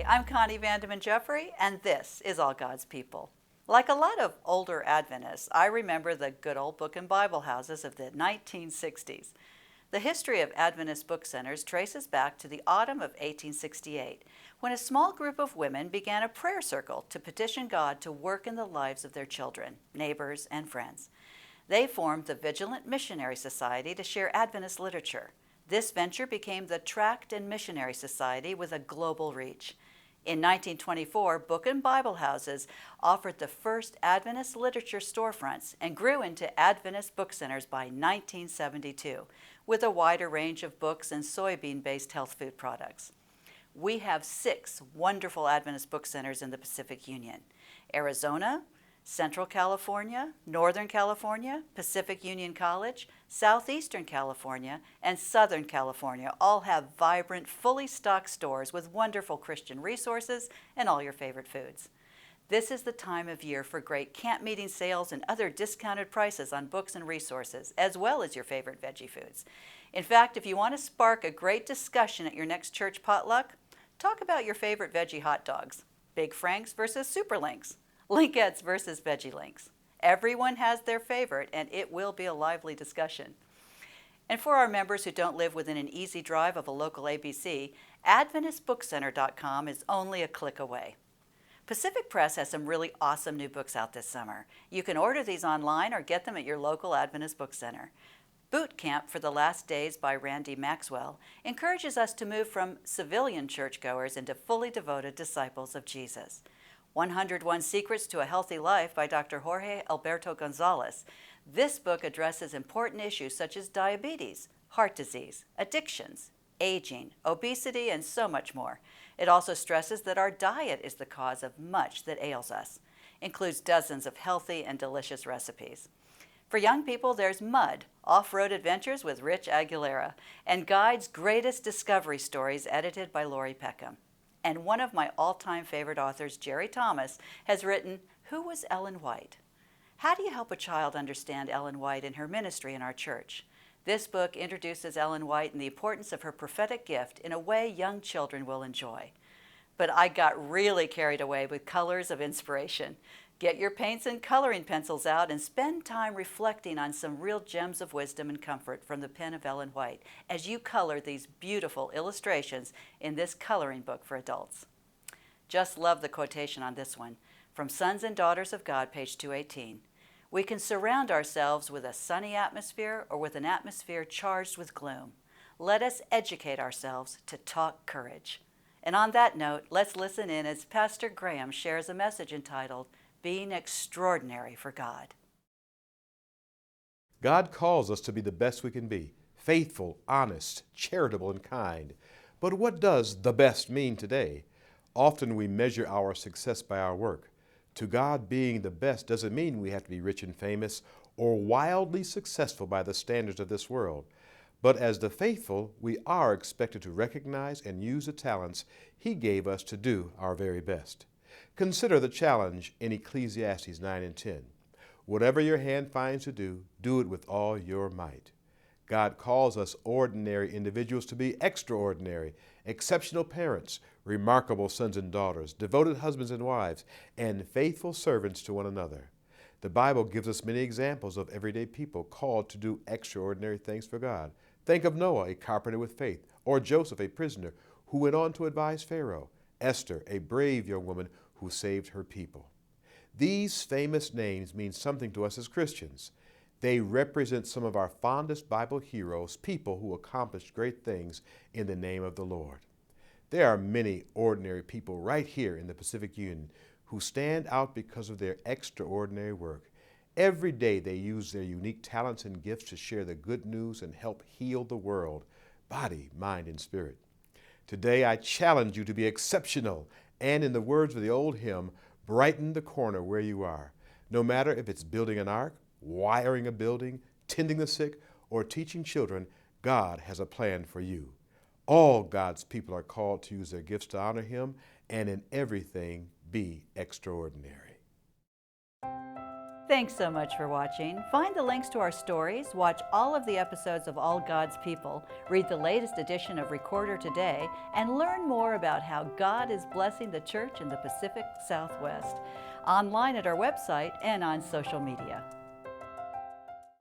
I'm Connie Vandeman Jeffery, and this is All God's People. Like a lot of older Adventists, I remember the good old book and Bible houses of the 1960s. The history of Adventist Book Centers traces back to the autumn of 1868, when a small group of women began a prayer circle to petition God to work in the lives of their children, neighbors, and friends. They formed the Vigilant Missionary Society to share Adventist literature. This venture became the Tract and Missionary Society with a global reach. In 1924, book and Bible houses offered the first Adventist literature storefronts and grew into Adventist Book Centers by 1972, with a wider range of books and soybean-based health food products. We have 6 wonderful Adventist Book Centers in the Pacific Union: Arizona, Central California, Northern California, Pacific Union College, Southeastern California, and Southern California all have vibrant, fully stocked stores with wonderful Christian resources and all your favorite foods. This is the time of year for great camp meeting sales and other discounted prices on books and resources, as well as your favorite veggie foods. In fact, if you want to spark a great discussion at your next church potluck, talk about your favorite veggie hot dogs, Big Franks versus Super Links, Linkettes versus Veggie Links. Everyone has their favorite, and it will be a lively discussion. And for our members who don't live within an easy drive of a local ABC, AdventistBookCenter.com is only a click away. Pacific Press has some really awesome new books out this summer. You can order these online or get them at your local Adventist Book Center. Boot Camp for the Last Days by Randy Maxwell encourages us to move from civilian churchgoers into fully devoted disciples of Jesus. 101 Secrets to a Healthy Life by Dr. Jorge Alberto Gonzalez. This book addresses important issues such as diabetes, heart disease, addictions, aging, obesity, and so much more. It also stresses that our diet is the cause of much that ails us. Includes dozens of healthy and delicious recipes. For young people, there's Mud, Off-Road Adventures with Rich Aguilera, and Guide's Greatest Discovery Stories edited by Lori Peckham. And one of my all-time favorite authors, Jerry Thomas, has written, Who Was Ellen White? How do you help a child understand Ellen White and her ministry in our church? This book introduces Ellen White and the importance of her prophetic gift in a way young children will enjoy. But I got really carried away with colors of inspiration. Get your paints and coloring pencils out and spend time reflecting on some real gems of wisdom and comfort from the pen of Ellen White as you color these beautiful illustrations in this coloring book for adults. Just love the quotation on this one, from Sons and Daughters of God, page 218. We can surround ourselves with a sunny atmosphere or with an atmosphere charged with gloom. Let us educate ourselves to talk courage. And on that note, let's listen in as Pastor Graham shares a message entitled, Being Extraordinary for God. God calls us to be the best we can be, faithful, honest, charitable, and kind. But what does the best mean today? Often we measure our success by our work. To God, being the best doesn't mean we have to be rich and famous or wildly successful by the standards of this world. But as the faithful, we are expected to recognize and use the talents He gave us to do our very best. Consider the challenge in Ecclesiastes 9 and 10. Whatever your hand finds to do, do it with all your might. God calls us ordinary individuals to be extraordinary, exceptional parents, remarkable sons and daughters, devoted husbands and wives, and faithful servants to one another. The Bible gives us many examples of everyday people called to do extraordinary things for God. Think of Noah, a carpenter with faith, or Joseph, a prisoner, who went on to advise Pharaoh, Esther, a brave young woman who saved her people. These famous names mean something to us as Christians. They represent some of our fondest Bible heroes, people who accomplished great things in the name of the Lord. There are many ordinary people right here in the Pacific Union who stand out because of their extraordinary work. Every day they use their unique talents and gifts to share the good news and help heal the world, body, mind, and spirit. Today I challenge you to be exceptional and, in the words of the old hymn, brighten the corner where you are. No matter if it's building an ark, wiring a building, tending the sick, or teaching children, God has a plan for you. All God's people are called to use their gifts to honor Him and in everything be extraordinary. Thanks so much for watching. Find the links to our stories, watch all of the episodes of All God's People, read the latest edition of Recorder Today, and learn more about how God is blessing the church in the Pacific Southwest, online at our website and on social media.